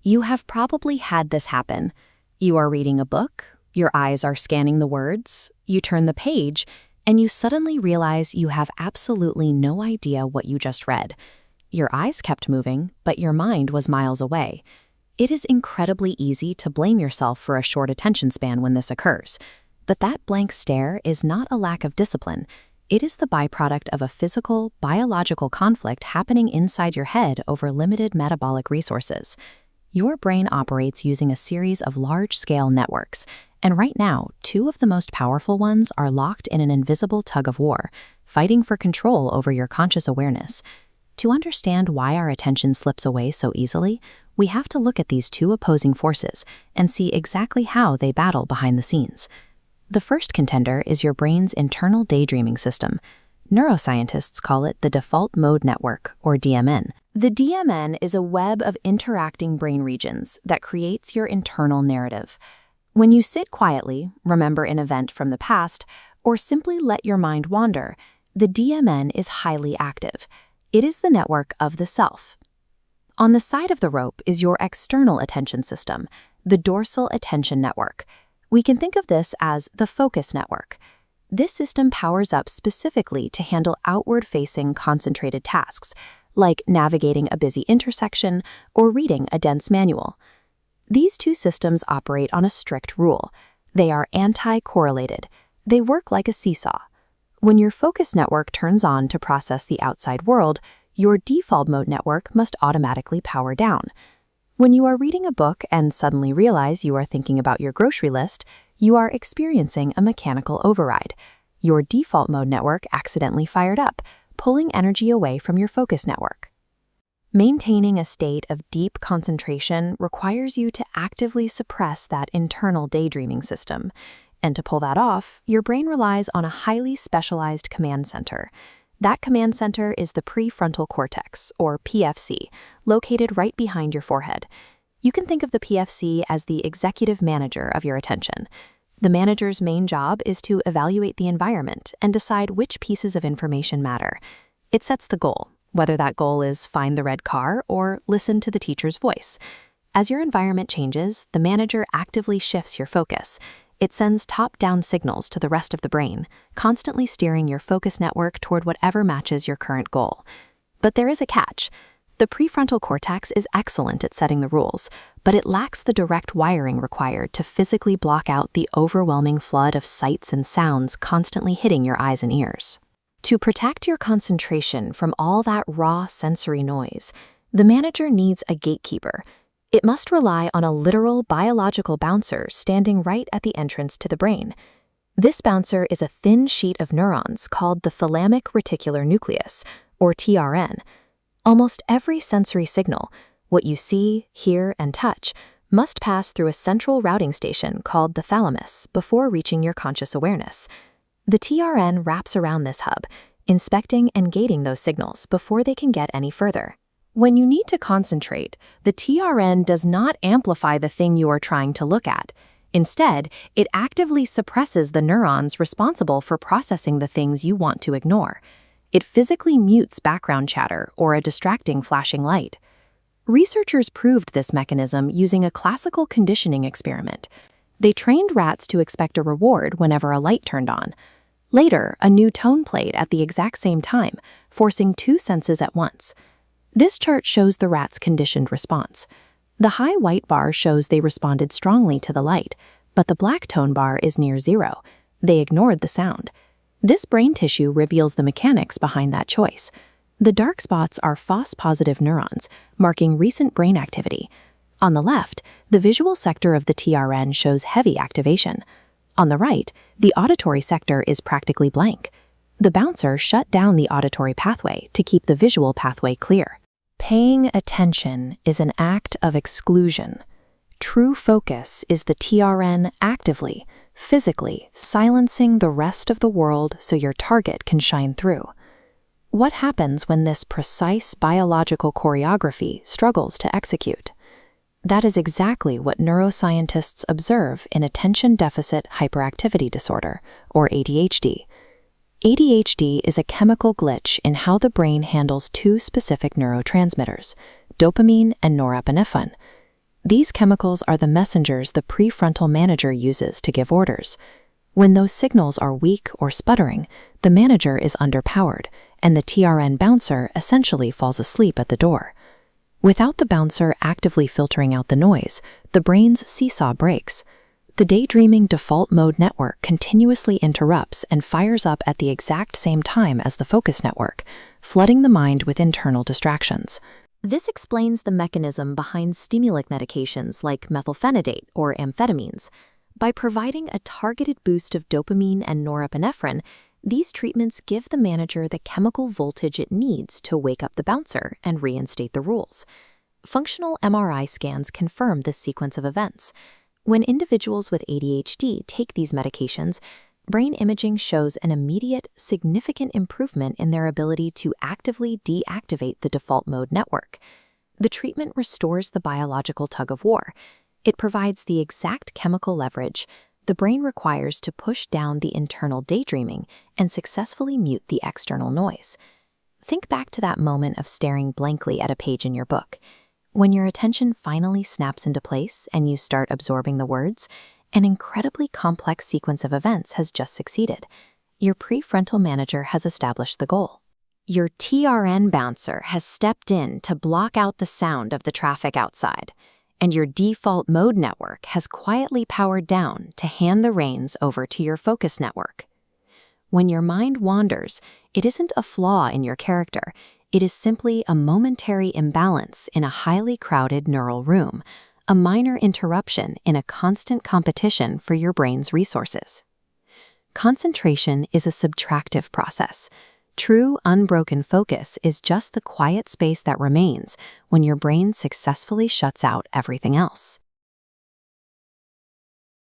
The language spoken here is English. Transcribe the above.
You have probably had this happen. You are reading a book, your eyes are scanning the words, you turn the page, and you suddenly realize you have absolutely no idea what you just read. Your eyes kept moving, but your mind was miles away. It is incredibly easy to blame yourself for a short attention span when this occurs. But that blank stare is not a lack of discipline. It is the byproduct of a physical, biological conflict happening inside your head over limited metabolic resources. Your brain operates using a series of large-scale networks, and right now, two of the most powerful ones are locked in an invisible tug-of-war, fighting for control over your conscious awareness. To understand why our attention slips away so easily, we have to look at these two opposing forces and see exactly how they battle behind the scenes. The first contender is your brain's internal daydreaming system. Neuroscientists call it the default mode network, or DMN. The DMN is a web of interacting brain regions that creates your internal narrative. When you sit quietly, remember an event from the past, or simply let your mind wander, the DMN is highly active. It is the network of the self. On the side of the rope is your external attention system, the dorsal attention network. We can think of this as the focus network. This system powers up specifically to handle outward-facing concentrated tasks, like navigating a busy intersection or reading a dense manual. These two systems operate on a strict rule. They are anti-correlated. They work like a seesaw. When your focus network turns on to process the outside world, your default mode network must automatically power down. When you are reading a book and suddenly realize you are thinking about your grocery list, you are experiencing a mechanical override. Your default mode network accidentally fired up, pulling energy away from your focus network. Maintaining a state of deep concentration requires you to actively suppress that internal daydreaming system. And to pull that off, your brain relies on a highly specialized command center. That command center is the prefrontal cortex, or PFC, located right behind your forehead. You can think of the PFC as the executive manager of your attention. The manager's main job is to evaluate the environment and decide which pieces of information matter. It sets the goal, whether that goal is find the red car or listen to the teacher's voice. As your environment changes, the manager actively shifts your focus. It sends top-down signals to the rest of the brain, constantly steering your focus network toward whatever matches your current goal. But there is a catch. The prefrontal cortex is excellent at setting the rules, but it lacks the direct wiring required to physically block out the overwhelming flood of sights and sounds constantly hitting your eyes and ears. To protect your concentration from all that raw sensory noise, the manager needs a gatekeeper. It must rely on a literal biological bouncer standing right at the entrance to the brain. This bouncer is a thin sheet of neurons called the thalamic reticular nucleus, or TRN. Almost every sensory signal, what you see, hear, and touch, must pass through a central routing station called the thalamus before reaching your conscious awareness. The TRN wraps around this hub, inspecting and gating those signals before they can get any further. When you need to concentrate, the TRN does not amplify the thing you are trying to look at. Instead, it actively suppresses the neurons responsible for processing the things you want to ignore. It physically mutes background chatter or a distracting flashing light. Researchers proved this mechanism using a classical conditioning experiment. They trained rats to expect a reward whenever a light turned on. Later, a new tone played at the exact same time, forcing two senses at once. This chart shows the rats' conditioned response. The high white bar shows they responded strongly to the light, but the black tone bar is near zero. They ignored the sound. This brain tissue reveals the mechanics behind that choice. The dark spots are FOS-positive neurons, marking recent brain activity. On the left, the visual sector of the TRN shows heavy activation. On the right, the auditory sector is practically blank. The bouncer shut down the auditory pathway to keep the visual pathway clear. Paying attention is an act of exclusion. True focus is the TRN actively, physically silencing the rest of the world so your target can shine through. What happens when this precise biological choreography struggles to execute? That is exactly what neuroscientists observe in attention deficit hyperactivity disorder, or ADHD. ADHD is a chemical glitch in how the brain handles two specific neurotransmitters, dopamine and norepinephrine. These chemicals are the messengers the prefrontal manager uses to give orders. When those signals are weak or sputtering, the manager is underpowered, and the TRN bouncer essentially falls asleep at the door. Without the bouncer actively filtering out the noise, the brain's seesaw breaks. The daydreaming default mode network continuously interrupts and fires up at the exact same time as the focus network, flooding the mind with internal distractions. This explains the mechanism behind stimulant medications like methylphenidate or amphetamines. By providing a targeted boost of dopamine and norepinephrine, these treatments give the manager the chemical voltage it needs to wake up the bouncer and reinstate the rules. Functional MRI scans confirm this sequence of events. When individuals with ADHD take these medications, brain imaging shows an immediate, significant improvement in their ability to actively deactivate the default mode network. The treatment restores the biological tug-of-war. It provides the exact chemical leverage the brain requires to push down the internal daydreaming and successfully mute the external noise. Think back to that moment of staring blankly at a page in your book. When your attention finally snaps into place and you start absorbing the words, an incredibly complex sequence of events has just succeeded. Your prefrontal manager has established the goal. Your TRN bouncer has stepped in to block out the sound of the traffic outside, and your default mode network has quietly powered down to hand the reins over to your focus network. When your mind wanders, it isn't a flaw in your character. It is simply a momentary imbalance in a highly crowded neural room, a minor interruption in a constant competition for your brain's resources. Concentration is a subtractive process. True, unbroken focus is just the quiet space that remains when your brain successfully shuts out everything else.